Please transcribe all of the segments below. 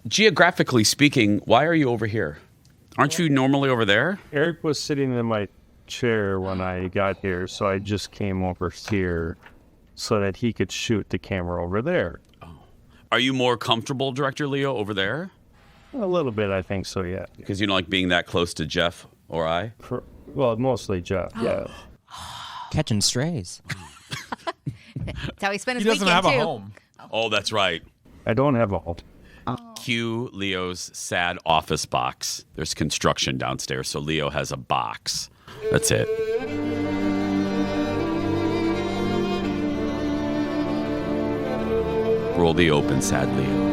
geographically speaking, why are you over here? Aren't you normally over there? Eric was sitting in my chair when I got here, so I just came over here so that he could shoot the camera over there. Oh. Are you more comfortable, Director Leo, over there? A little bit, I think so, yeah. Because you don't like being that close to Jeff or I? Well, mostly Jeff, yeah. Catching strays. That's how he spent his He doesn't weekend, have too. a home. Oh, that's right. I don't have a home. Cue Leo's sad office box. There's construction downstairs, so Leo has a box. That's it. Roll the open, sad Leo.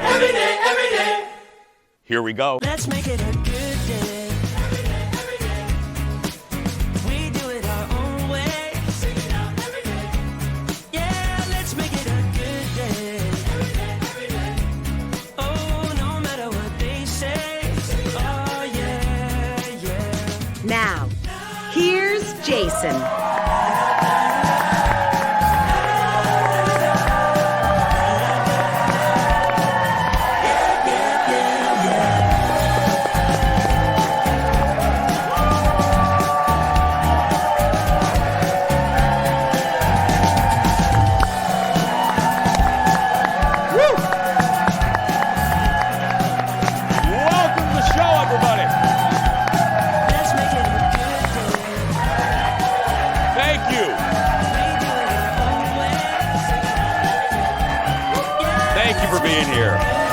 Every day. Here we go. Let's make it a good day. Every day. We do it our own way. Sing it out every day. Yeah, let's make it a good day. Every day. Oh, no matter what they say. Oh, yeah. Now, here's Jason.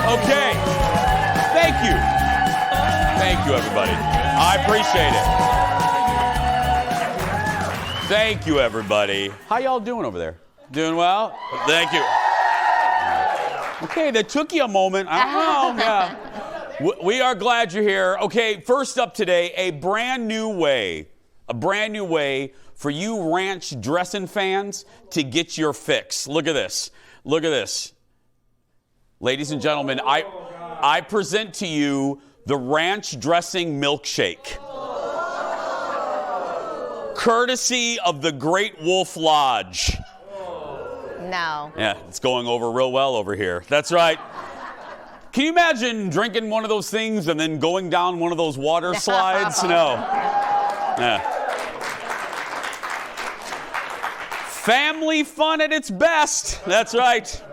Okay. Thank you. Thank you, everybody. I appreciate it. Thank you, everybody. How y'all doing over there? Doing well? Thank you. Okay, that took you a moment. I don't know. Yeah. We are glad you're here. Okay, first up today, a brand new way for you ranch dressing fans to get your fix. Look at this. Look at this. Ladies and gentlemen, I present to you the ranch dressing milkshake. Courtesy of the Great Wolf Lodge. No. Yeah, it's going over real well over here. That's right. Can you imagine drinking one of those things and then going down one of those water slides? No. Yeah. Family fun at its best. That's right.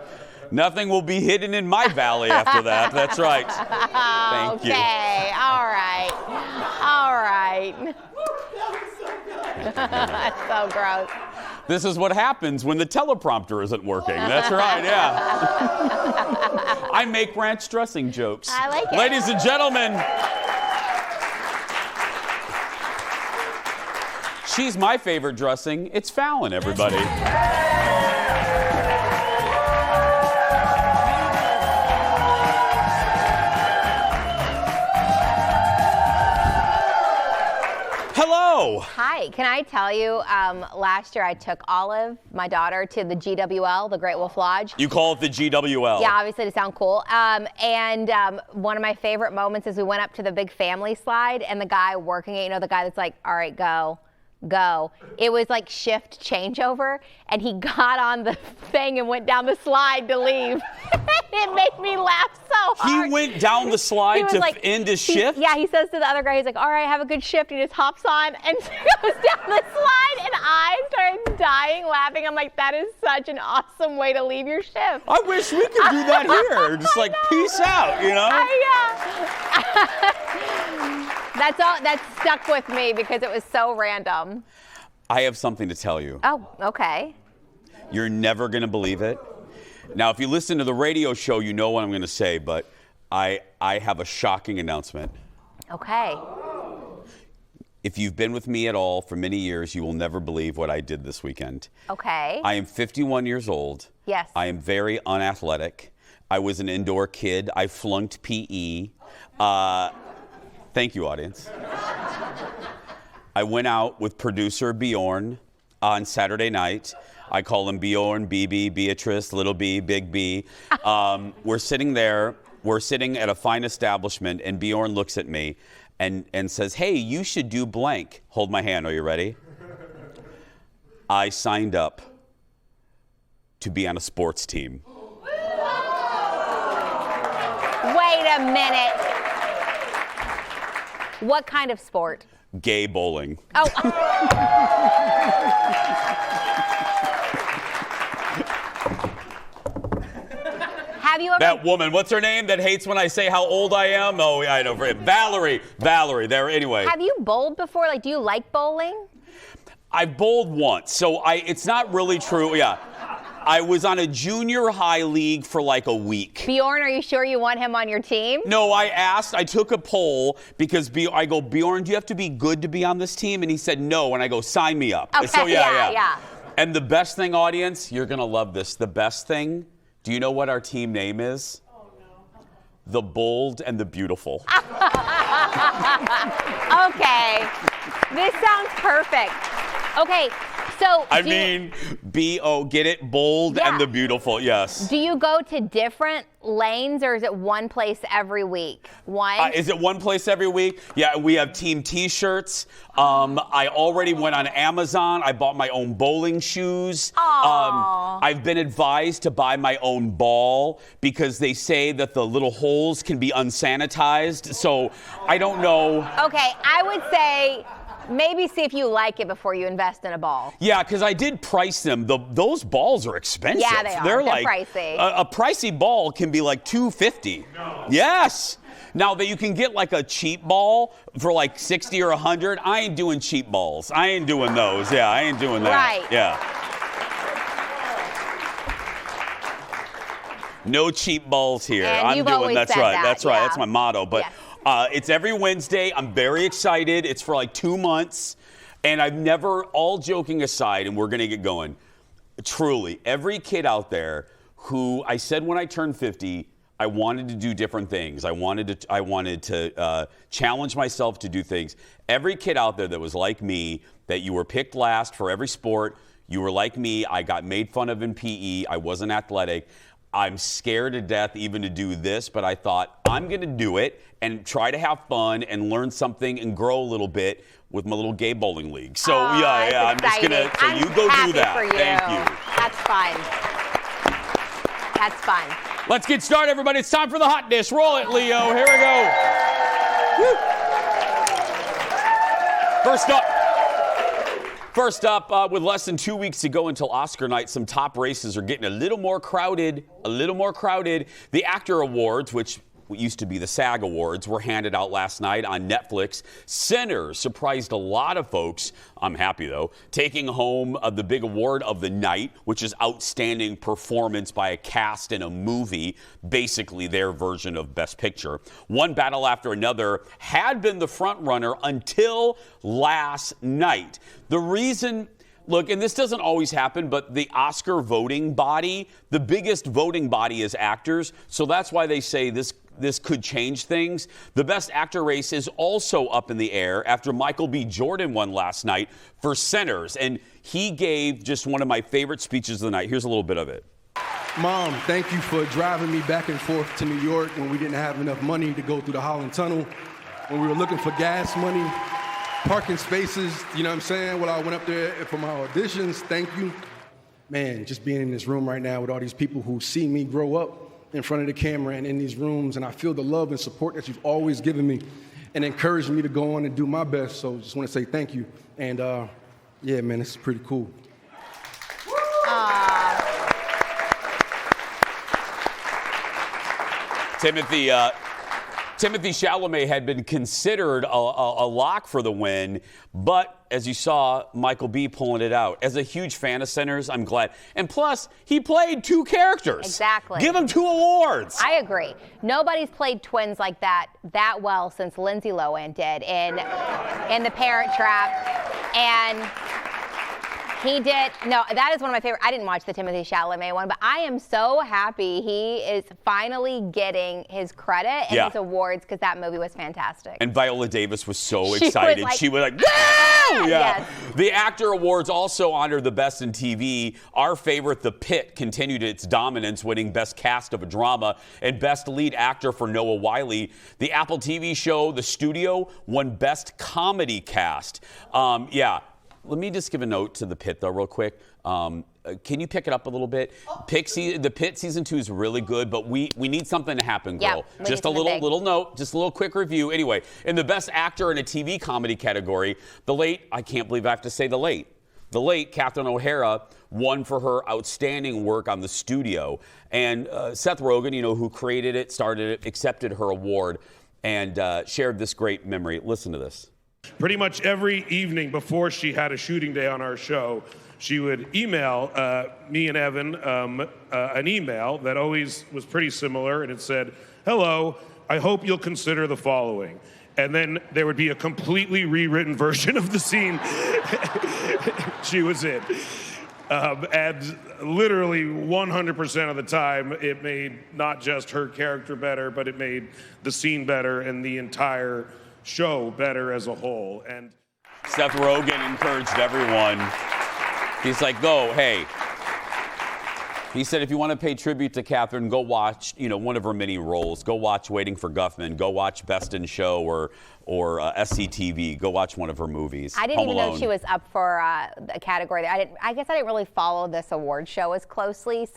Nothing will be hidden in my valley after that. That's right. Thank you. Okay, all right. All right. That's so gross. This is what happens when the teleprompter isn't working. That's right, yeah. I make ranch dressing jokes. I like it. Ladies and gentlemen, she's my favorite dressing. It's Fallon, everybody. Hello. Hi, can I tell you, last year I took Olive, my daughter, to the GWL, the Great Wolf Lodge. You call it the GWL. Yeah, obviously to sound cool. And one of my favorite moments is we went up to the big family slide and the guy working it, the guy that's like, all right, go. It was like shift changeover, and he got on the thing and went down the slide to leave. It made me laugh so hard. He went down the slide to end his shift? Yeah, he says to the other guy, he's like, all right, have a good shift. He just hops on and goes down the slide, and I started dying laughing. I'm like, that is such an awesome way to leave your shift. I wish we could do that here. Just like, peace out, That's all. That stuck with me because it was so random. I have something to tell you. Oh, okay. You're never going to believe it. Now, if you listen to the radio show, you know what I'm going to say, but I have a shocking announcement. Okay. If you've been with me at all for many years, you will never believe what I did this weekend. Okay. I am 51 years old. Yes. I am very unathletic. I was an indoor kid. I flunked PE. Thank you, audience. I went out with producer Bjorn on Saturday night. I call him Bjorn, BB, Beatrice, Little B, Big B. We're sitting there. We're sitting at a fine establishment, and Bjorn looks at me and says, hey, you should do blank. Hold my hand. Are you ready? I signed up to be on a sports team. Wait a minute. What kind of sport? Gay bowling. Oh. Have you ever? That woman, what's her name that hates when I say how old I am? Oh, yeah, I know. Valerie, there, anyway. Have you bowled before? Like, do you like bowling? I bowled once, so it's not really true. Yeah. I was on a junior high league for like a week. Bjorn, are you sure you want him on your team? No, I took a poll because I go, Bjorn, do you have to be good to be on this team? And he said no, and I go, sign me up. Okay, so yeah. And the best thing, audience, you're going to love this. The best thing, do you know what our team name is? Oh, no. The Bold and the Beautiful. Okay. This sounds perfect. Okay, so B-O, get it? Bold and the Beautiful, yes. Do you go to different lanes, or is it one place every week? Is it one place every week? Yeah, we have team T-shirts. I already went on Amazon. I bought my own bowling shoes. I've been advised to buy my own ball because they say that the little holes can be unsanitized. So I don't know. Okay, I would say maybe see if you like it before you invest in a ball. Yeah, because I did price them. Those balls are expensive. Yeah, they are. They're like pricey. A pricey ball can be like $250. No. Yes. Now that you can get like a cheap ball for like $60 or $100. I ain't doing cheap balls. I ain't doing those. Yeah, I ain't doing that. Right. Yeah. No cheap balls here. And you've always that's said right. that, That's right. yeah. That's my motto. But it's every Wednesday. I'm very excited. It's for like 2 months. And I've never, all joking aside, and we're going to get going, truly, every kid out there who I said when I turned 50, I wanted to do different things. I wanted to challenge myself to do things. Every kid out there that was like me, that you were picked last for every sport, you were like me, I got made fun of in PE, I wasn't athletic. I'm scared to death even to do this, but I thought I'm going to do it and try to have fun and learn something and grow a little bit with my little gay bowling league. So I'm just going to, so you go do that. For you. Thank you. That's fun. That's fun. Let's get started, everybody. It's time for the hot dish. Roll it, Leo. Here we go. Woo. First up, with less than 2 weeks to go until Oscar night, some top races are getting a little more crowded. The Actor Awards, which used to be the SAG Awards, were handed out last night on Netflix. Sinners surprised a lot of folks. I'm happy, though, taking home the big award of the night, which is Outstanding Performance by a Cast in a Movie, basically their version of Best Picture. One battle after another had been the front runner until last night. The reason... Look, and this doesn't always happen, but the Oscar voting body, the biggest voting body is actors, so that's why they say this could change things. The Best Actor race is also up in the air after Michael B. Jordan won last night for Sinners, and he gave just one of my favorite speeches of the night. Here's a little bit of it. Mom, thank you for driving me back and forth to New York when we didn't have enough money to go through the Holland Tunnel, when we were looking for gas money, parking spaces, you know what I'm saying? While I went up there for my auditions, thank you. Man, just being in this room right now with all these people who see me grow up in front of the camera and in these rooms, and I feel the love and support that you've always given me and encouraged me to go on and do my best. So just want to say thank you. And yeah, man, this is pretty cool. Timothy Chalamet had been considered a lock for the win, but as you saw, Michael B. pulling it out. As a huge fan of Sinners, I'm glad. And plus, he played two characters. Exactly. Give him 2 awards. I agree. Nobody's played twins like that well since Lindsay Lohan did in The Parent Trap. And he did. No, that is one of my favorite. I didn't watch the Timothy Chalamet one, but I am so happy he is finally getting his credit and his awards because that movie was fantastic. And Viola Davis was so excited. She was like, woo! Yeah. Yes. The Actor Awards also honor the best in TV. Our favorite, The Pit, continued its dominance, winning Best Cast of a Drama and Best Lead Actor for Noah Wyle. The Apple TV show, The Studio, won Best Comedy Cast. Let me just give a note to The Pit, though, real quick. can you pick it up a little bit? The Pit season 2 is really good, but we need something to happen, girl. Yeah, just a little note, just a little quick review. Anyway, in the best actor in a TV comedy category, I can't believe I have to say the late Catherine O'Hara won for her outstanding work on The Studio. And Seth Rogen, who created it, started it, accepted her award, and shared this great memory. Listen to this. Pretty much every evening before she had a shooting day on our show, she would email me and Evan an email that always was pretty similar, and it said, "Hello, I hope you'll consider the following." And then there would be a completely rewritten version of the scene she was in. And literally 100% of the time, it made not just her character better, but it made the scene better and the entire show better as a whole. And Seth Rogen encouraged everyone. He's like, hey. He said, if you want to pay tribute to Catherine, go watch, one of her many roles. Go watch Waiting for Guffman. Go watch Best in Show or SCTV. Go watch one of her movies. I didn't Home even know Alone. she was up for a category. I guess I didn't really follow this award show as closely.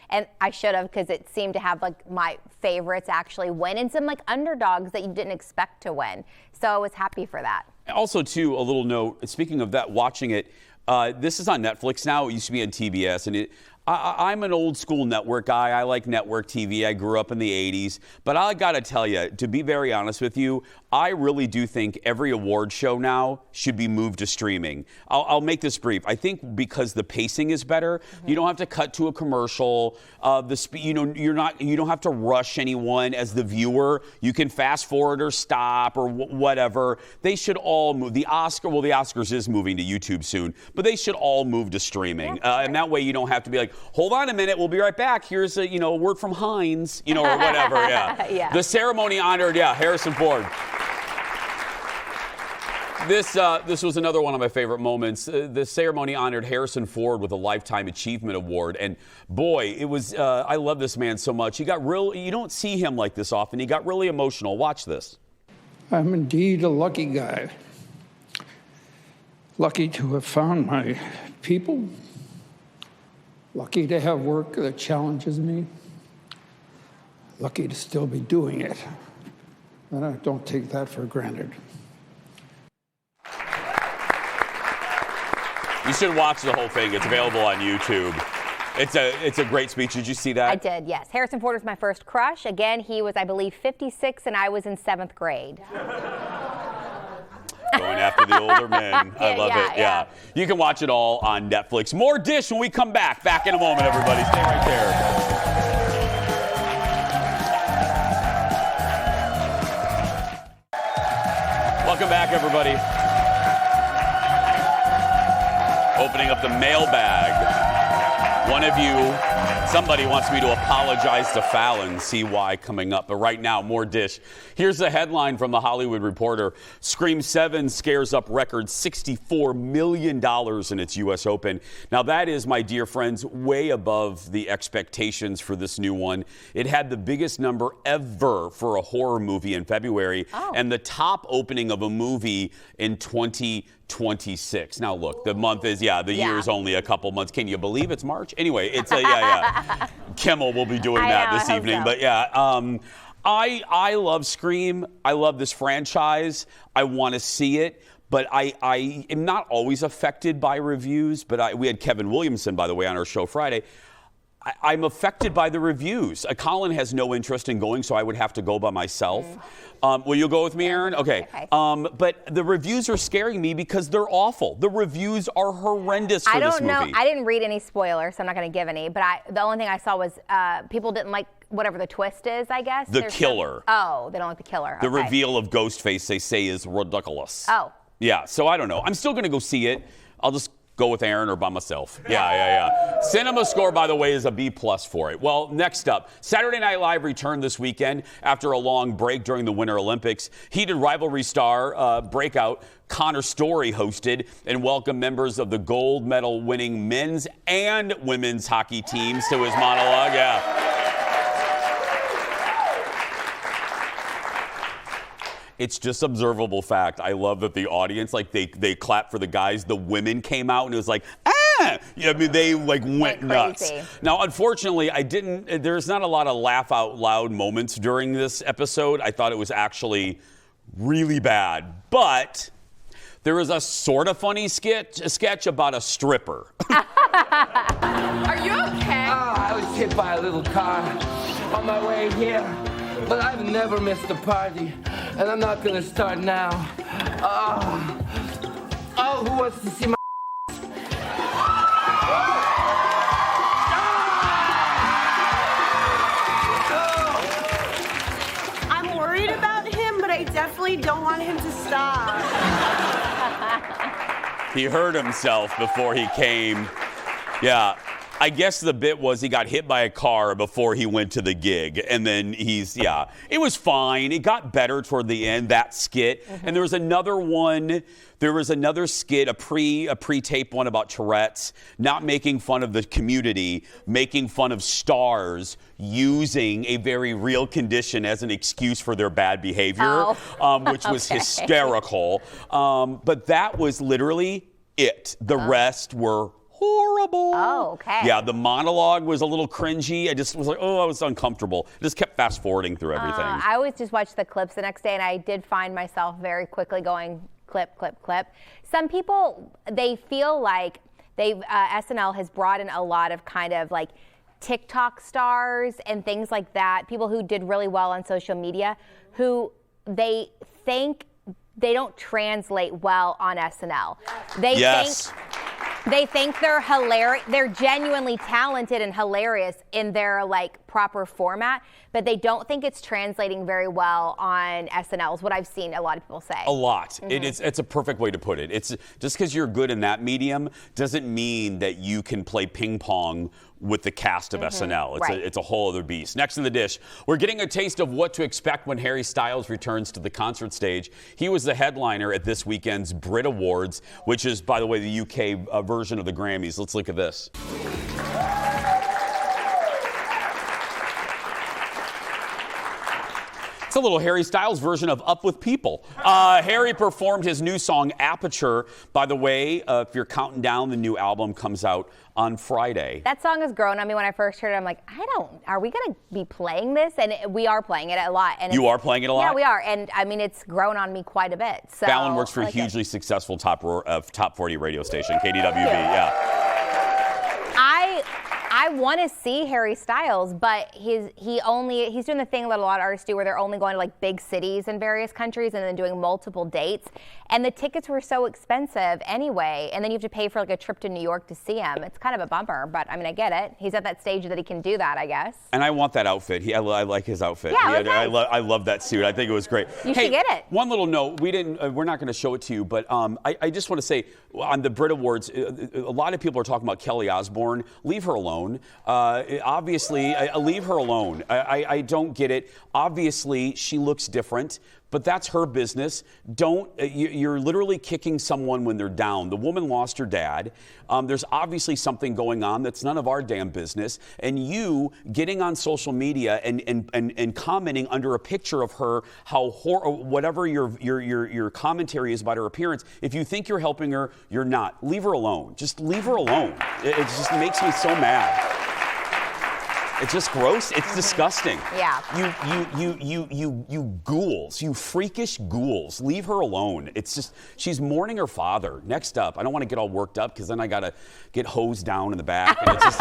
And I should have, because it seemed to have my favorites actually win and some underdogs that you didn't expect to win. So I was happy for that. Also, too, a little note. Speaking of that, watching it, this is on Netflix now. It used to be on TBS, and I'm an old school network guy. I like network TV. I grew up in the 80s. But I got to tell you, to be very honest with you, I really do think every award show now should be moved to streaming. I'll make this brief. I think because the pacing is better, you don't have to cut to a commercial. You don't have to rush anyone as the viewer. You can fast forward or stop or whatever. They should all move. The Oscars is moving to YouTube soon, but they should all move to streaming. And that way you don't have to be like, hold on a minute, we'll be right back. Here's a word from Heinz, or whatever. Yeah. Yeah. The ceremony honored, Harrison Ford. This was another one of my favorite moments. The ceremony honored Harrison Ford with a Lifetime Achievement Award. And boy, it was, I love this man so much. You don't see him like this often. He got really emotional. Watch this. I'm indeed a lucky guy. Lucky to have found my people. Lucky to have work that challenges me. Lucky to still be doing it. And I don't take that for granted. You should watch the whole thing. It's available on YouTube. It's a great speech. Did you see that? I did, yes. Harrison Ford was my first crush. Again, he was, I believe, 56, and I was in 7th grade. Going after the older men. I love it. Yeah. You can watch it all on Netflix. More Dish when we come back. Back in a moment, everybody. Stay right there. Welcome back, everybody. Opening up the mailbag. Somebody wants me to apologize to Fallon. See why coming up. But right now, more Dish. Here's the headline from The Hollywood Reporter. Scream 7 scares up record $64 million in its U.S. Open. Now, that is, my dear friends, way above the expectations for this new one. It had the biggest number ever for a horror movie in February and the top opening of a movie in 2026. Now, look, the month is, the year's only a couple months. Can you believe it's March? Anyway, it's Kimmel will be doing that this evening. So. But I love Scream. I love this franchise. I want to see it. But I am not always affected by reviews. But we had Kevin Williamson, by the way, on our show Friday. I'm affected by the reviews. Colin has no interest in going, so I would have to go by myself. Will you go with me, Aaron? Okay. But the reviews are scaring me because they're awful. The reviews are horrendous for this movie. I don't know. I didn't read any spoilers, so I'm not going to give any. But the only thing I saw was people didn't like whatever the twist is, I guess. The killer. They don't like the killer. The reveal of Ghostface, they say, is ridiculous. Oh. Yeah, so I don't know. I'm still going to go see it. I'll just go with Aaron or by myself. Cinema score, by the way, is a B+ for it. Well, next up, Saturday Night Live returned this weekend after a long break during the Winter Olympics. Heated rivalry star breakout Connor Story hosted and welcomed members of the gold medal winning men's and women's hockey teams to his monologue. It's just observable fact. I love that the audience, they clap for the guys. The women came out and it was like, Yeah, I mean, they like went nuts. crazy. Now, unfortunately, there's not a lot of laugh out loud moments during this episode. I thought it was actually really bad. But there was a sort of funny sketch about a stripper. Are you okay? I was hit by a little car on my way here, but I've never missed a party, and I'm not gonna start now. Who wants to see my? I'm worried about him, but I definitely don't want him to stop. He hurt himself before he came. Yeah. I guess the bit was he got hit by a car before he went to the gig. And then it was fine. It got better toward the end, that skit. Mm-hmm. And there was another one. There was another skit, a pre-tape one about Tourette's, not making fun of the community, making fun of stars, using a very real condition as an excuse for their bad behavior, which was hysterical. But that was literally it. The rest were horrible. Oh, okay. Yeah, the monologue was a little cringy. I just was like, I was uncomfortable. I just kept fast forwarding through everything. I always just watch the clips the next day, and I did find myself very quickly going clip, clip, clip. Some people, they feel like SNL has brought in a lot of kind of like TikTok stars and things like that, people who did really well on social media, who they think they don't translate well on SNL. They think they're hilarious. They're genuinely talented and hilarious in their like proper format, but they don't think it's translating very well on SNL is what I've seen a lot of people say. A lot. Mm-hmm. It's a perfect way to put it. It's just because you're good in that medium doesn't mean that you can play ping pong with the cast of SNL. It's a whole other beast. Next in the dish, we're getting a taste of what to expect when Harry Styles returns to the concert stage. He was the headliner at this weekend's Brit Awards, which is, by the way, the UK version of the Grammys. Let's look at this. It's a little Harry Styles version of Up With People. Harry performed his new song, Aperture. By the way, if you're counting down, the new album comes out on Friday. That song has grown on me. When I first heard it, I'm like, are we going to be playing this? And we are playing it a lot. And you are playing it a lot? Yeah, we are. And I mean, it's grown on me quite a bit. So Fallon works for a hugely successful top 40 radio station, KDWB. Yeah. I want to see Harry Styles, but he's doing the thing that a lot of artists do where they're only going to like big cities in various countries and then doing multiple dates. And the tickets were so expensive anyway, and then you have to pay for like a trip to New York to see him. It's kind of a bumper, but I mean, I get it. He's at that stage that he can do that, I guess. And I want that outfit. I like his outfit. Yeah, I love that suit. I think it was great. You should get it. One little note. We're not going to show it to you, but I just want to say on the Brit Awards, a lot of people are talking about Kelly Osbourne. Leave her alone. Obviously, leave her alone. I don't get it. Obviously, she looks different, but that's her business. You're literally kicking someone when they're down. The woman lost her dad. There's obviously something going on that's none of our damn business. And you getting on social media and commenting under a picture of her, whatever your commentary is about her appearance, if you think you're helping her, you're not. Leave her alone. Just leave her alone. It just makes me so mad. It's just gross. It's disgusting. Yeah. You ghouls. You freakish ghouls. Leave her alone. It's just, she's mourning her father. Next up, I don't want to get all worked up because then I got to get hosed down in the back. And it's just,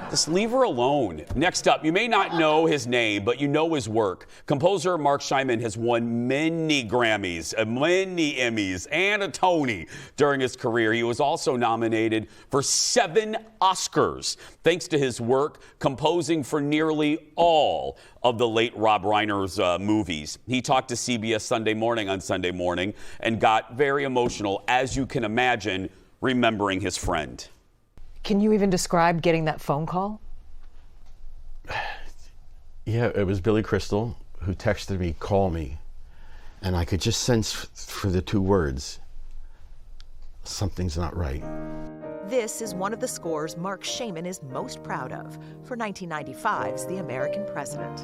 Just leave her alone. Next up, you may not know his name, but you know his work. Composer Mark Shaiman has won many Grammys, many Emmys, and a Tony during his career. He was also nominated for 7 Oscars, thanks to his work composing for nearly all of the late Rob Reiner's movies. He talked to CBS Sunday Morning on Sunday morning and got very emotional, as you can imagine, remembering his friend. Can you even describe getting that phone call? Yeah, it was Billy Crystal who texted me, "Call me." And I could just sense for the 2 words, something's not right. This is one of the scores Mark Shaiman is most proud of for 1995's The American President.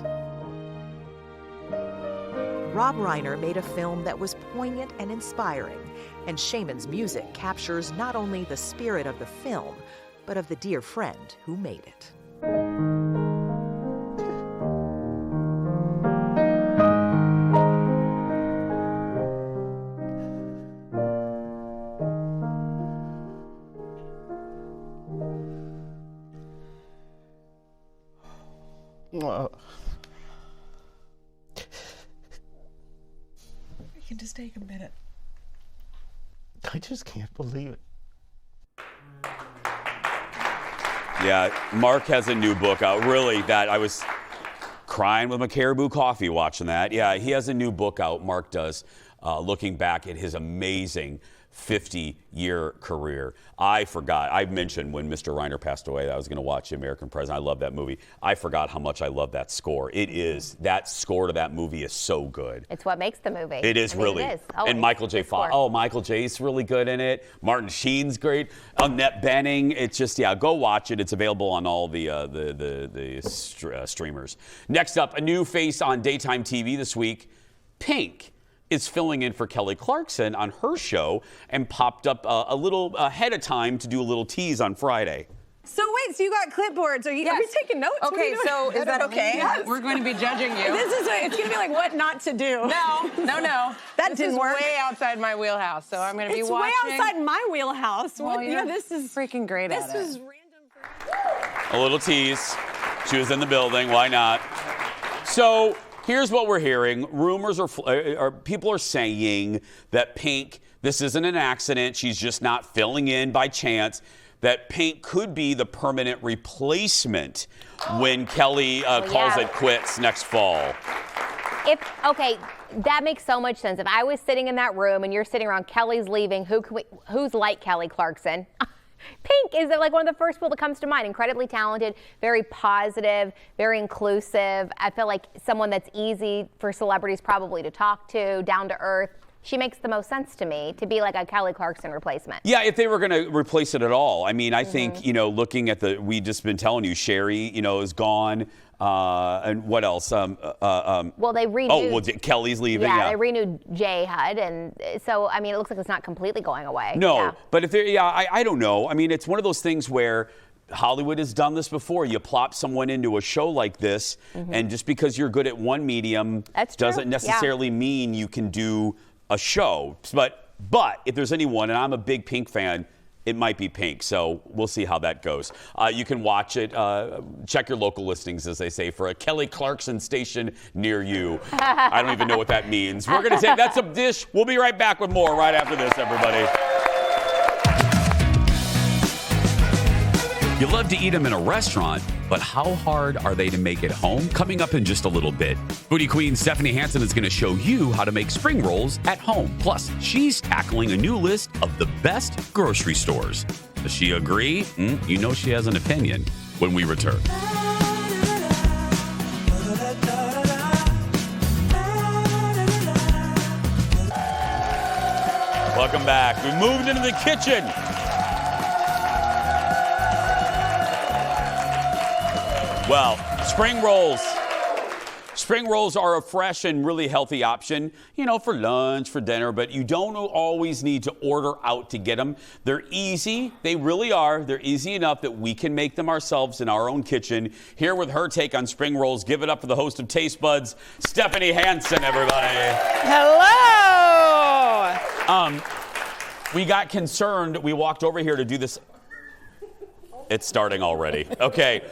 Rob Reiner made a film that was poignant and inspiring, and Shaiman's music captures not only the spirit of the film, but of the dear friend who made it. You can just take a minute. I just can't believe it. Yeah, Mark has a new book out. Really, that I was crying with my Caribou coffee watching that. Yeah, he has a new book out, Mark does, looking back at his amazing 50-year career. I forgot. I mentioned when Mr. Reiner passed away that I was going to watch The American President. I love that movie. I forgot how much I love that score. That score to that movie is so good. It's what makes the movie. It is, really. It is. Oh, and Michael J. Fox. Oh, Michael J's really good in it. Martin Sheen's great. Annette Bening. It's just, go watch it. It's available on all the streamers. Next up, a new face on daytime TV this week. Pink is filling in for Kelly Clarkson on her show and popped up a little ahead of time to do a little tease on Friday. So wait, so you got clipboards? Are we taking notes? Okay, so is that okay? Yes. We're going to be judging you. It's going to be like what not to do. No. That didn't work. Way outside my wheelhouse, so I'm going to be watching. It's way outside my wheelhouse. Well, this is freaking great at it. This is random. A little tease. She was in the building. Why not? So here's what we're hearing. Rumors are people are saying that Pink, this isn't an accident. She's just not filling in by chance. That Pink could be the permanent replacement when Kelly calls it quits next fall. That makes so much sense. If I was sitting in that room and you're sitting around, Kelly's leaving, who's like Kelly Clarkson? Pink is like one of the first people that comes to mind. Incredibly talented, very positive, very inclusive. I feel like someone that's easy for celebrities probably to talk to, down to earth. She makes the most sense to me to be like a Kelly Clarkson replacement. Yeah, if they were going to replace it at all. I mean, I think, looking at we just been telling you, Sherry, is gone. And what else? Well, they renewed. Kelly's leaving. Yeah, they renewed J HUD, and so I mean, it looks like it's not completely going away. No, but if I don't know. I mean, it's one of those things where Hollywood has done this before. You plop someone into a show like this, and just because you're good at one medium doesn't necessarily mean you can do a show. But if there's anyone, and I'm a big Pink fan, it might be Pink. So we'll see how that goes. You can watch it. Check your local listings, as they say, for a Kelly Clarkson station near you. I don't even know what that means. We're going to take that's a dish. We'll be right back with more right after this, everybody. You love to eat them in a restaurant, but how hard are they to make at home? Coming up in just a little bit, Foodie Queen Stephanie Hansen is going to show you how to make spring rolls at home. Plus, she's tackling a new list of the best grocery stores. Does she agree? You know she has an opinion when we return. Welcome back. We moved into the kitchen. Well, spring rolls. Spring rolls are a fresh and really healthy option, for lunch, for dinner, but you don't always need to order out to get them. They're easy. They really are. They're easy enough that we can make them ourselves in our own kitchen. Here with her take on spring rolls, give it up for the host of Taste Buds, Stephanie Hansen, everybody. Hello. We got concerned. We walked over here to do this. It's starting already. Okay.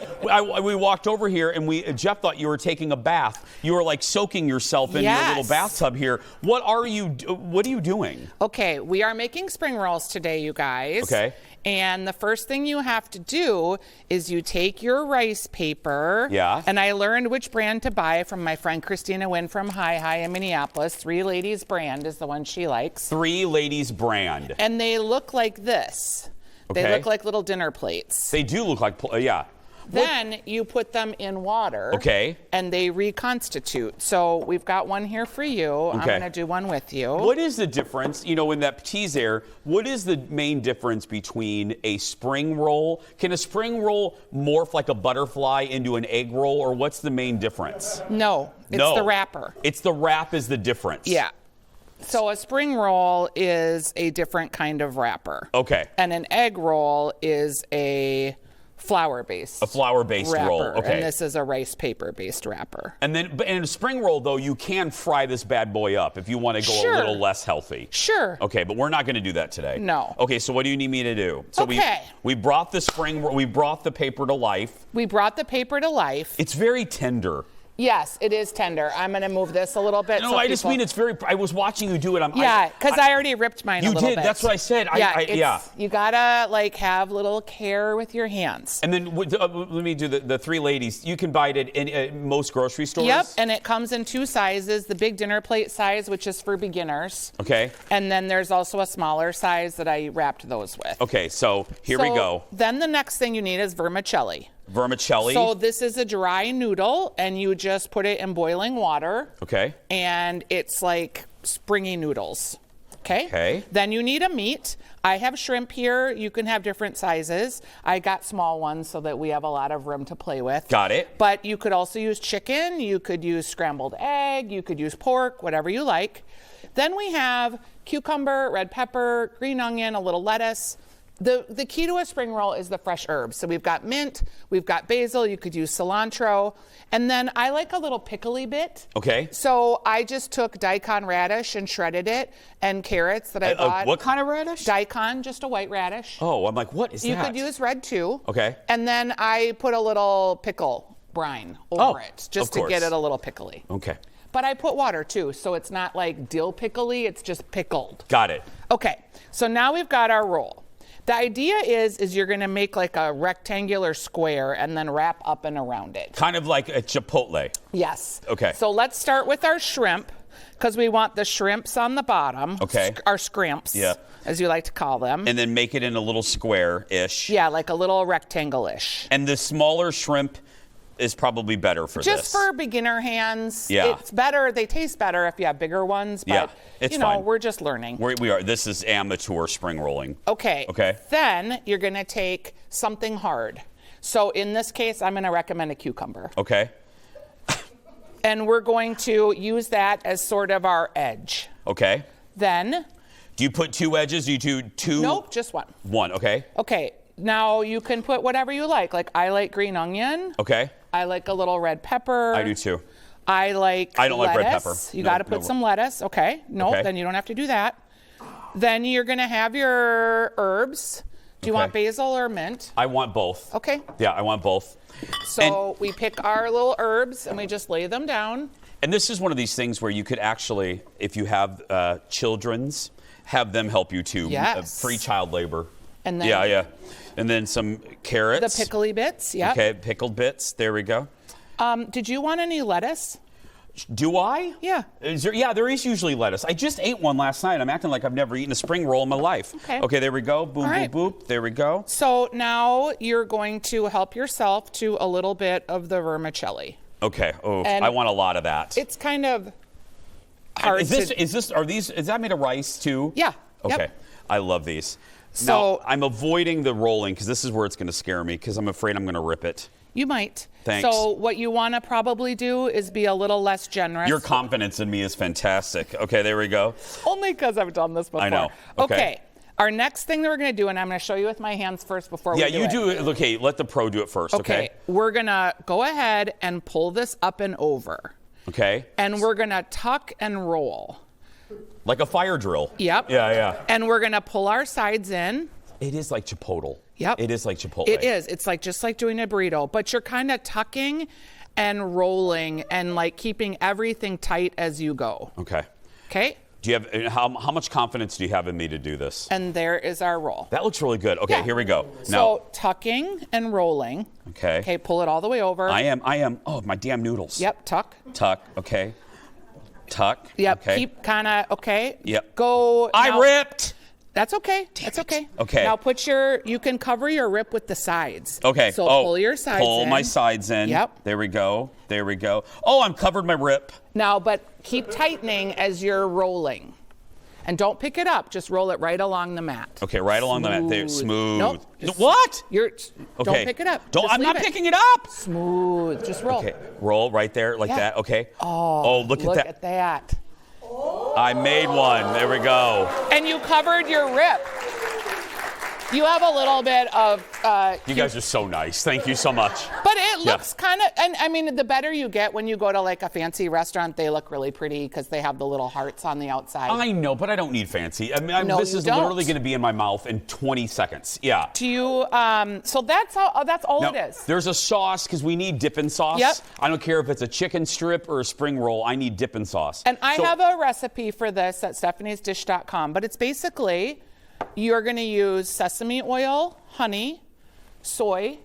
We walked over here and Jeff thought you were taking a bath. You were like soaking yourself in your little bathtub here. What are you doing? Okay, we are making spring rolls today, you guys. Okay. And the first thing you have to do is you take your rice paper. Yeah. And I learned which brand to buy from my friend Christina Wynn from Hi in Minneapolis. 3 Ladies brand is the one she likes. 3 Ladies brand. And they look like this. Okay. They look like little dinner plates. They do look like, yeah. Then you put them in water. Okay. And they reconstitute. So we've got one here for you. I'm Okay. going to do one with you. What is the difference, in that petit's there, what is the main difference between a spring roll? Can a spring roll morph like a butterfly into an egg roll, or what's the main difference? No, it's the wrapper. It's the wrap is the difference. Yeah. So a spring roll is a different kind of wrapper. Okay. And an egg roll is a flour-based. A flour-based wrapper, roll. Okay. And this is a rice paper-based wrapper. And then, but in a spring roll, though, you can fry this bad boy up if you want to go Sure. a little less healthy. Sure. Okay, but we're not going to do that today. No. Okay, so what do you need me to do? So Okay. we brought the we brought the paper to life. We brought the paper to life. It's very tender. Yes, it is tender. I'm going to move this a little bit. No, so I just mean it's very. I was watching you do it. Yeah, because I already ripped mine a You little did. bit. That's what I said. Yeah, you gotta have little care with your hands. And then let me do the three ladies. You can buy it in most grocery stores. Yep, and it comes in two sizes: the big dinner plate size, which is for beginners. Okay. And then there's also a smaller size that I wrapped those with. Okay, so here we go. Then the next thing you need is vermicelli. Vermicelli. So this is a dry noodle, and you just put it in boiling water. Okay. And it's like springy noodles. Okay. Okay. Then you need a meat. I have shrimp here. You can have different sizes. I got small ones so that we have a lot of room to play with. Got it. But you could also use chicken. You could use scrambled egg. You could use pork, whatever you like. Then we have cucumber, red pepper, green onion, a little lettuce. The key to a spring roll is the fresh herbs. So we've got mint, we've got basil, you could use cilantro, and then I like a little pickly bit. Okay. So I just took daikon radish and shredded it, and carrots that I bought. What kind of radish? Daikon, just a white radish. Oh, I'm like, what is You that? could use red too. Okay. And then I put a little pickle brine over it, just of to get course. it a little pickly. Okay. But I put water too, so it's not like dill pickly, it's just pickled. Got it. Okay, so now we've got our roll. The idea is you're gonna make like a rectangular square and then wrap up and around it. Kind of like a Chipotle. Yes. Okay. So let's start with our shrimp, because we want the shrimps on the bottom. Okay. Our scrimps, Yeah. as you like to call them. And then make it in a little square-ish. Yeah, like a little rectangle-ish. And the smaller shrimp is probably better for Just this. for beginner hands. Yeah. It's better. They taste better if you have bigger ones. But, Yeah, it's you know, fine. we're just learning. We are. This is amateur spring rolling. Okay. Okay. Then you're going to take something hard. So in this case, I'm going to recommend a cucumber. Okay. And we're going to use that as sort of our edge. Okay. Then. Do you put two edges? Do you do two? Nope, just one. One. Okay. Okay. Now you can put whatever you like. Like I like green onion. Okay. I like a little red pepper. I do too. I don't like red pepper. You No, got to put no. some lettuce. Okay. No, Okay. then you don't have to do that. Then you're going to have your herbs. Do you Okay. want basil or mint? I want both. Okay. Yeah, I want both. So we pick our little herbs and we just lay them down. And this is one of these things where you could actually, if you have children's, have them help you too. Yes. Free child labor. And then Yeah. And then some carrots. the pickly bits. Yeah. Okay, pickled bits. There we go. Did you want any lettuce? Do I? Yeah. There is usually lettuce. I just ate one last night. I'm acting like I've never eaten a spring roll in my life. Okay. Okay, there we go. Boom, All right. boop, boop. There we go. So now you're going to help yourself to a little bit of the vermicelli. Okay. Oh, And I want a lot of that. It's kind of hard Is that made of rice too? Yeah. Okay. Yep. I love these. So- now, I'm avoiding the rolling because this is where it's going to scare me because I'm afraid I'm going to rip it. You might. Thanks. So what you want to probably do is be a little less generous. Your confidence in me is fantastic. Okay, there we go. Only because I've done this before. I know. Okay. Our next thing that we're going to do, and I'm going to show you with my hands first before we do it. Yeah, you do it. Okay, let the pro do it first, okay? We're going to go ahead and pull this up and over. Okay. And we're going to tuck and roll. Like a fire drill. Yep. Yeah. And we're going to pull our sides in. It is like Chipotle. Yep. It is like Chipotle. It is. It's like just like doing a burrito, but you're kind of tucking and rolling and like keeping everything tight as you go. Okay. Okay. Do you have how much confidence do you have in me to do this? And there is our roll. That looks really good. Okay, Yeah. here we go. So tucking and rolling. Okay. Okay, pull it all the way over. I am. Oh, my damn noodles. Yep, tuck. Tuck. Okay. Tuck. Yep, Okay. keep kind of, okay. Yep. Go. I now- ripped. That's okay. That's okay. Okay. Now you can cover your rip with the sides. Okay. So pull your sides in. Pull my sides in. Yep. There we go. There we go. Oh, I'm covered my rip. Now, but keep tightening as you're rolling. And don't pick it up. Just roll it right along the mat. Okay, right along the mat. There, smooth. Nope. What? Don't pick it up. I'm not picking it up. Smooth. Just roll. Okay, roll right there like that. Okay. Oh, look at at that. I made one. There we go. And you covered your rip. You have a little bit of... you guys are so nice. Thank you so much. But it looks kind of... And I mean, the better you get when you go to like a fancy restaurant, they look really pretty because they have the little hearts on the outside. I know, but I don't need fancy. I mean, No, this you is don't. literally going to be in my mouth in 20 seconds. Yeah. Do you... so that's all Now, it is. There's a sauce because we need dipping sauce. Yep. I don't care if it's a chicken strip or a spring roll. I need dipping sauce. And I have a recipe for this at stephaniesdish.com, but it's basically... You're going to use sesame oil, honey, soy,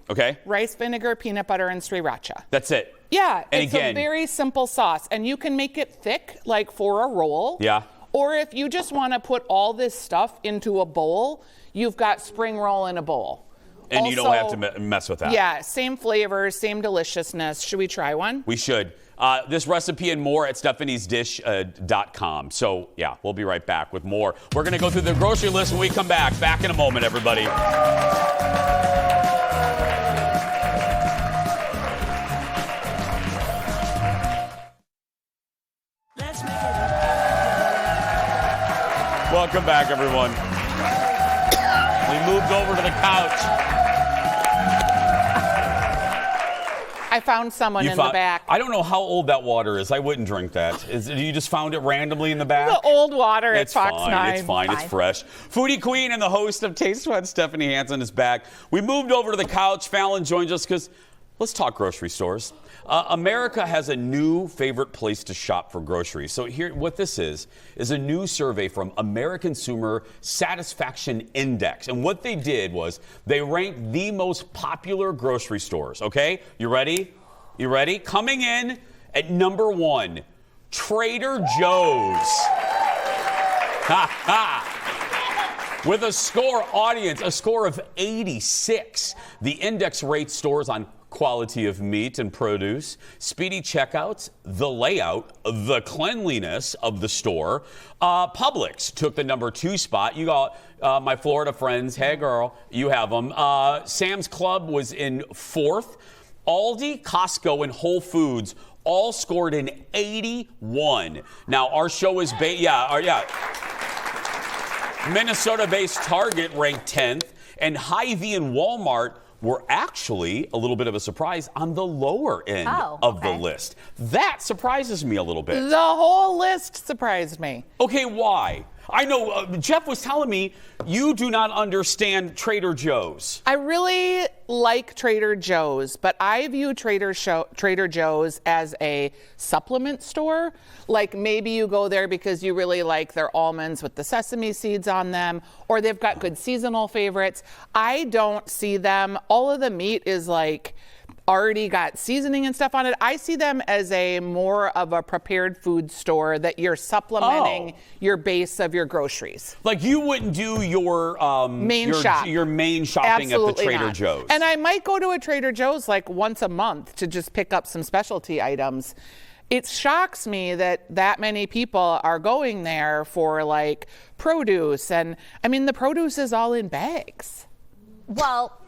rice vinegar, peanut butter, and sriracha. That's it. Yeah, And it's again, a very simple sauce. And you can make it thick, like for a roll. Yeah. Or if you just want to put all this stuff into a bowl, you've got spring roll in a bowl. And you don't have to mess with that. Yeah, same flavors, same deliciousness. Should we try one? We should. This recipe and more at stephaniesdish.com. So, yeah, we'll be right back with more. We're going to go through the grocery list when we come back. Back in a moment, everybody. Welcome back, everyone. We moved over to the couch. I found someone in the back. I don't know how old that water is. I wouldn't drink that. You just found it randomly in the back? The old water at Fox 9. It's fine. It's fresh. Foodie Queen and the host of Taste Sweat, Stephanie Hansen, is back. We moved over to the couch. Fallon joins us because let's talk grocery stores. America has a new favorite place to shop for groceries. So here, what this is a new survey from American Consumer Satisfaction Index. And what they did was they ranked the most popular grocery stores. Okay, you ready? You ready? Coming in at number 1, Trader Joe's. Ha ha. With a score of 86. The index rates stores on quality of meat and produce, speedy checkouts, the layout, the cleanliness of the store. Publix took the number 2 spot. You got my Florida friends. Hey, girl, you have them. Sam's Club was in 4th. Aldi, Costco, and Whole Foods all scored an 81. Now, our show is Minnesota-based Target ranked 10th, and Hy-Vee and Walmart were actually a little bit of a surprise on the lower end of the list. That surprises me a little bit. The whole list surprised me. Okay, why? I know Jeff was telling me you do not understand Trader Joe's. I really like Trader Joe's, but I view Trader Joe's as a supplement store. Like maybe you go there because you really like their almonds with the sesame seeds on them, or they've got good seasonal favorites. I don't see them. All of the meat is like already got seasoning and stuff on it. I see them as a more of a prepared food store that you're supplementing your base of your groceries. Like you wouldn't do your main shopping Absolutely at the Trader not. Joe's. And I might go to a Trader Joe's like once a month to just pick up some specialty items. It shocks me that many people are going there for like produce. And I mean, the produce is all in bags. Well,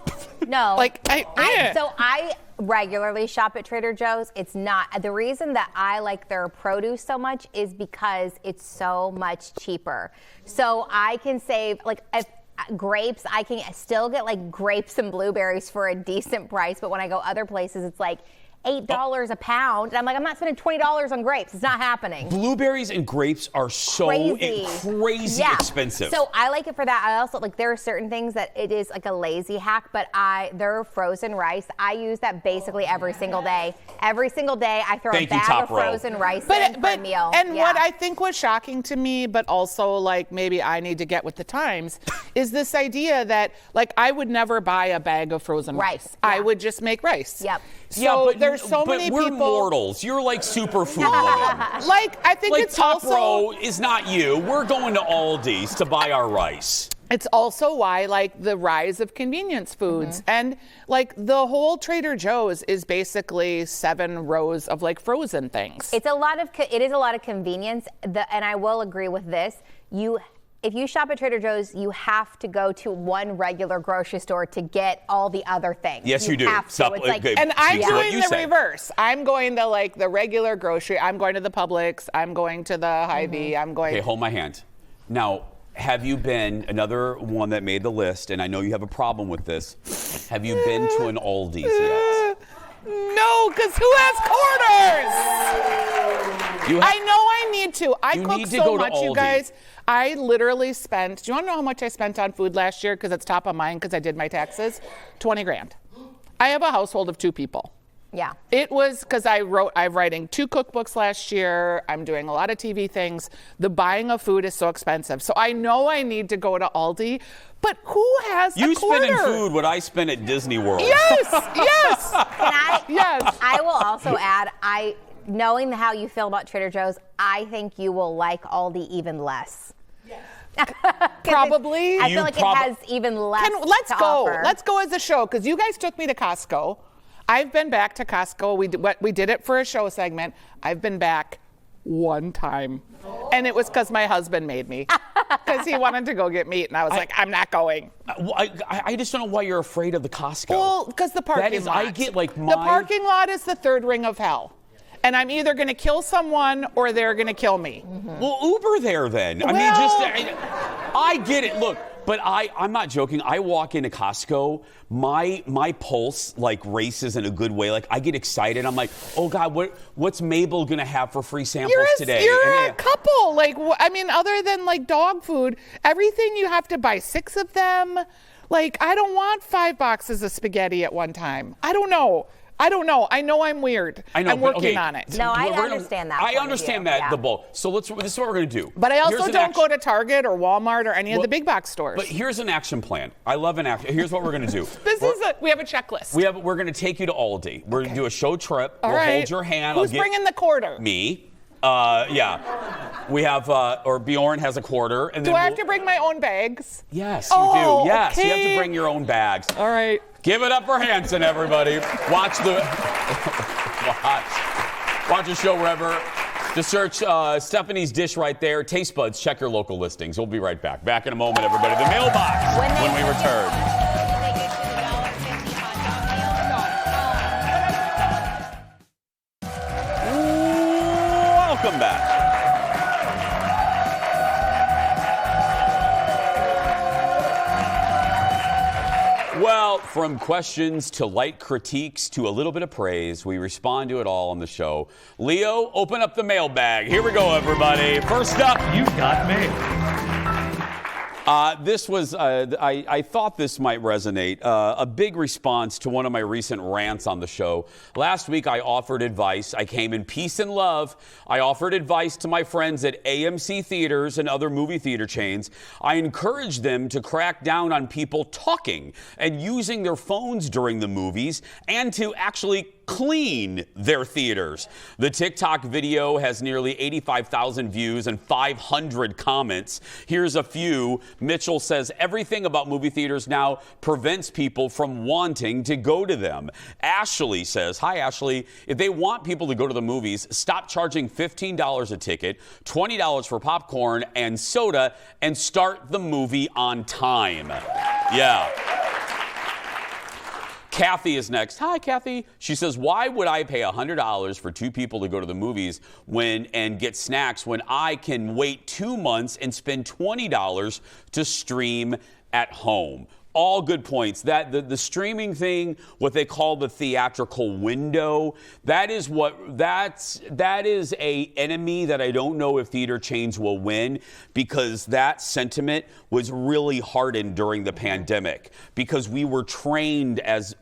no. So I regularly shop at Trader Joe's. It's not the reason that I like their produce so much is because it's so much cheaper. So I can save grapes. I can still get like grapes and blueberries for a decent price. But when I go other places, it's like $8 a pound. And I'm like, I'm not spending $20 on grapes. It's not happening. Blueberries and grapes are so crazy expensive. So I like it for that. I also like there are certain things that it is like a lazy hack, but their frozen rice. I use that basically every single day. Every single day I throw a bag of frozen rice in for a meal. And what I think was shocking to me, but also like maybe I need to get with the times, is this idea that like I would never buy a bag of frozen rice. I would just make rice. Yep. So there's so many we're people. mortals. You're like superfood woman. Like, I think Like it's top also. row is not you. We're going to Aldi's to buy our rice. It's also why, like, the rise of convenience foods and, like, the whole Trader Joe's is basically 7 rows of, like, frozen things. It is a lot of convenience. And I will agree with this. If you shop at Trader Joe's, you have to go to one regular grocery store to get all the other things. Yes, you do. Have to. It's like, And I'm doing the say. reverse. I'm going to, like, the regular grocery. I'm going to the Publix. I'm going to the Hy-Vee. I'm going. Okay, hold my hand. Now, have you been, another one that made the list, and I know you have a problem with this, have you been to an Aldi's yet? No, because who has quarters? I know I need to. I You cook need to so go to much, you Aldi. guys. I literally spent, do you want to know how much I spent on food last year? Because it's top of mind because I did my taxes. 20 grand. I have a household of 2 people. Yeah. It was because I'm writing 2 cookbooks last year. I'm doing a lot of TV things. The buying of food is so expensive. So I know I need to go to Aldi, but who has You a quarter? spend in food what I spend at Disney World. Yes, yes. Yes. I will also add, knowing how you feel about Trader Joe's, I think you will like Aldi even less. Probably. I feel like it has even less. Let's to go. offer. Let's go as a show because you guys took me to Costco. I've been back to Costco. We did it for a show segment. I've been back one time, and it was because my husband made me because he wanted to go get meat, and I was like, I'm not going. I just don't know why you're afraid of the Costco. Well, because the parking That is, lot. I get like The parking lot is the 3rd ring of hell. And I'm either going to kill someone or they're going to kill me. Well, Uber there then. I mean, I get it. Look, but I'm not joking. I walk into Costco, my pulse like races in a good way. Like I get excited. I'm like, oh God, what's Mabel gonna have for free samples today? You're a couple. Like, I mean, other than like dog food, everything you have to buy 6 of them. Like, I don't want 5 boxes of spaghetti at one time. I don't know. I know I'm weird. I know, I'm but, working okay, on it. No, I understand that. I understand that, the bulk. So this is what we're going to do. But I also Here's an don't action- go to Target or Walmart or any of the big box stores. But here's an action plan. I love an action. Here's what we're going to do. We have a checklist. We're going to take you to Aldi. We're going to do a show trip. All we'll right. hold your hand. Who's bringing the quarter? Me. Yeah. We have, or Bjorn has a quarter. And Do then I have to bring my own bags? Yes, you Oh, do. Yes, you have okay. to bring your own bags. All right. Give it up for Hanson, everybody. Watch a show wherever. Just search Stephanie's Dish right there. Taste buds, check your local listings. We'll be right back. Back in a moment, everybody. The mailbox when we return. Welcome back. Well, from questions to light critiques to a little bit of praise, we respond to it all on the show. Leo, open up the mailbag. Here we go, everybody. First up, you got mail. This was, I thought this might resonate. A big response to one of my recent rants on the show. Last week, I offered advice. I came in peace and love. I offered advice to my friends at AMC theaters and other movie theater chains. I encouraged them to crack down on people talking and using their phones during the movies and to actually clean their theaters. The TikTok video has nearly 85,000 views and 500 comments. Here's a few. Mitchell says everything about movie theaters now prevents people from wanting to go to them. Ashley says, hi Ashley, if they want people to go to the movies, stop charging $15 a ticket, $20 for popcorn and soda, and start the movie on time. Yeah. Kathy is next. Hi, Kathy. She says, why would I pay $100 for 2 people to go to the movies and get snacks when I can wait 2 months and spend $20 to stream at home? All good points. That the streaming thing, what they call the theatrical window, that is a enemy that I don't know if theater chains will win, because that sentiment was really hardened during the pandemic, because we were trained as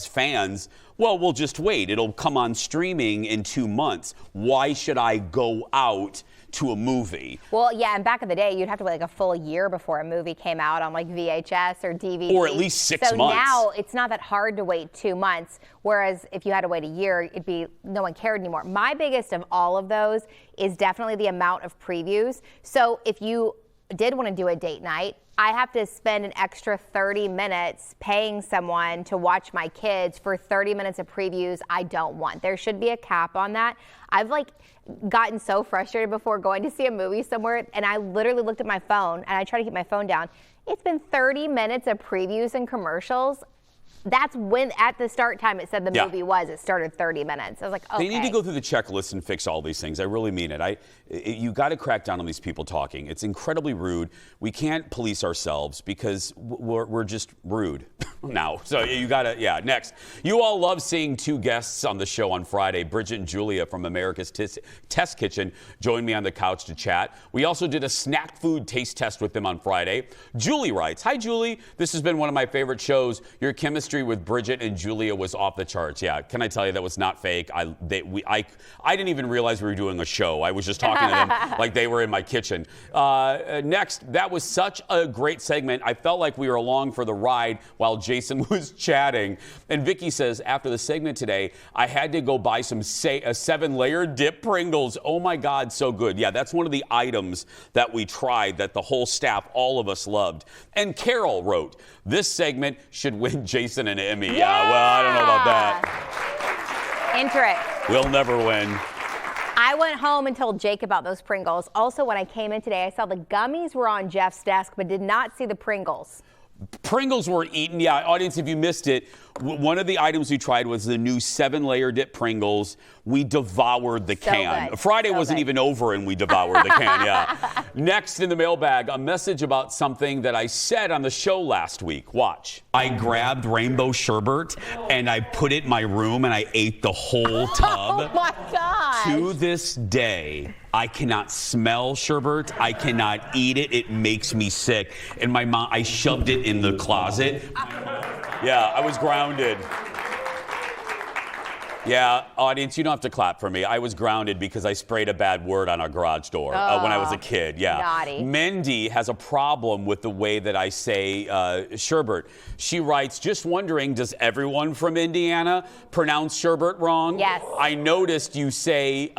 fans. Well, we'll just wait. It'll come on streaming in 2 months. Why should I go out to a movie? Well, yeah, and back in the day, you'd have to wait like a full year before a movie came out on like VHS or DVD. Or at least 6 so months. So now it's not that hard to wait 2 months, whereas if you had to wait a year, it'd be no one cared anymore. My biggest of all of those is definitely the amount of previews. So if you did want to do a date night, I have to spend an extra 30 minutes paying someone to watch my kids for 30 minutes of previews I don't want. There should be a cap on that. I've like gotten so frustrated before going to see a movie somewhere, and I literally looked at my phone, and I try to keep my phone down. It's been 30 minutes of previews and commercials. That's when, at the start time, it said the movie was. It started 30 minutes. I was like, okay. They need to go through the checklist and fix all these things. I really mean it. You got to crack down on these people talking. It's incredibly rude. We can't police ourselves because we're just rude now. So you got to, next. You all love seeing two guests on the show on Friday. Bridget and Julia from America's Test Kitchen joined me on the couch to chat. We also did a snack food taste test with them on Friday. Julie writes, "Hi, Julie. This has been one of my favorite shows. Your chemistry with Bridget and Julia was off the charts." Yeah, can I tell you that was not fake? I didn't even realize we were doing a show. I was just talking to them like they were in my kitchen. Next, that was such a great segment. I felt like we were along for the ride while Jason was chatting. And Vicky says, after the segment today, I had to go buy some 7-layer dip Pringles. Oh my God, so good. Yeah, that's one of the items that we tried that the whole staff, all of us loved. And Carol wrote, this segment should win Jason an Emmy. Yeah, well, I don't know about that. Enter it. We'll never win. I went home and told Jake about those Pringles. Also, when I came in today, I saw the gummies were on Jeff's desk, but did not see the Pringles. Pringles were eaten. Yeah, audience, if you missed it, one of the items we tried was the new 7-layer dip Pringles. We devoured the can. Good. Friday wasn't even over and we devoured the can, yeah. Next in the mailbag, a message about something that I said on the show last week. Watch. I grabbed rainbow sherbet and I put it in my room and I ate the whole tub. Oh my gosh. To this day, I cannot smell sherbet. I cannot eat it. It makes me sick. And my mom, I shoved it in the closet. Yeah, I was grounded. Yeah, audience, you don't have to clap for me. I was grounded because I sprayed a bad word on our garage door when I was a kid. Yeah. Naughty. Mindy has a problem with the way that I say sherbet. She writes, just wondering, does everyone from Indiana pronounce sherbet wrong? Yes. I noticed you say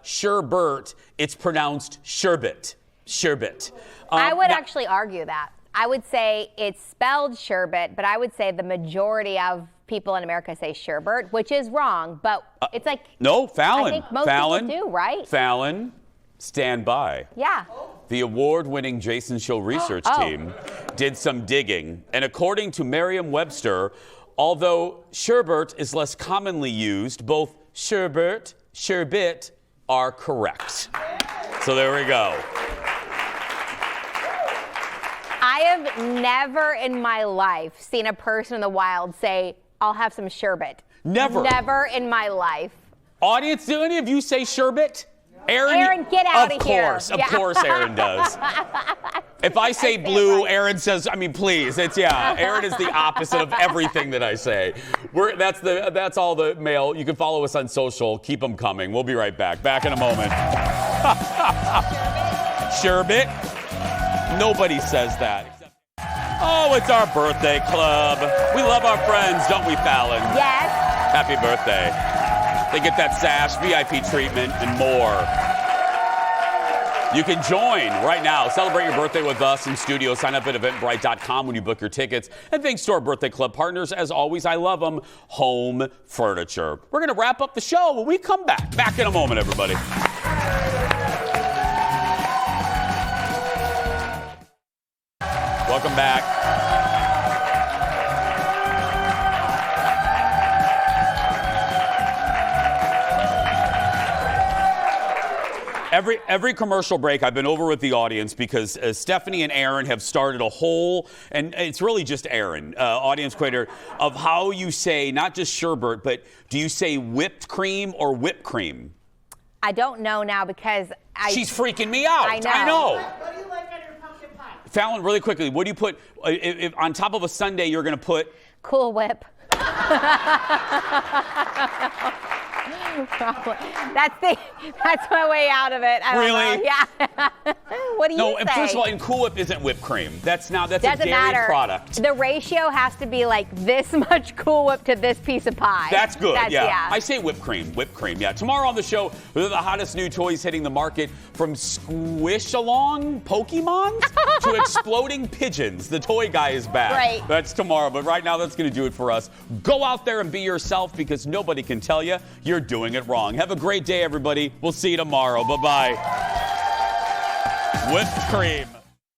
sherbet. It's pronounced sherbet. Sherbet. I would actually argue that. I would say it's spelled sherbet, but I would say the majority of people in America say sherbet, which is wrong, but it's like... No, Fallon. I think most people do, right? Fallon, stand by. Yeah. The award-winning Jason Show research team did some digging, and according to Merriam-Webster, although sherbet is less commonly used, both sherbet are correct. So there we go. I have never in my life seen a person in the wild say, I'll have some sherbet. Never. Never in my life. Audience, do any of you say sherbet? Aaron, get out of here. Of course Aaron does. If I say blue, Aaron says, I mean, please. Aaron is the opposite of everything that I say. That's all the mail. You can follow us on social. Keep them coming. We'll be right back. Back in a moment. Sherbet? Nobody says that. Oh, it's our birthday club. We love our friends, don't we, Fallon? Yes. Happy birthday. They get that sash, VIP treatment, and more. You can join right now. Celebrate your birthday with us in studio. Sign up at eventbrite.com when you book your tickets. And thanks to our birthday club partners, as always, I love them, Home Furniture. We're going to wrap up the show when we come back. Back in a moment, everybody. Welcome back. Every commercial break, I've been over with the audience because Stephanie and Aaron have started a whole, and it's really just Aaron, audience creator, of how you say not just sherbet, but do you say whipped cream or whipped cream? I don't know now because She's freaking me out. I know. What do you like on your pumpkin pie? Fallon, really quickly, what do you put, if on top of a sundae you're going to put? Cool Whip. Probably. That's my way out of it. I don't Really? know. Yeah. What do you No, say? and first of all, and Cool Whip isn't whipped cream. That's a Doesn't dairy matter. product. The ratio has to be like this much Cool Whip to this piece of pie. That's good, yeah. I say whipped cream, yeah. Tomorrow on the show, the hottest new toys hitting the market, from Squish-Along Pokemons to exploding pigeons. The toy guy is back. Right. That's tomorrow, but right now that's going to do it for us. Go out there and be yourself, because nobody can tell you you're doing it wrong. Have a great day, everybody. We'll see you tomorrow. Bye-bye. Whipped cream.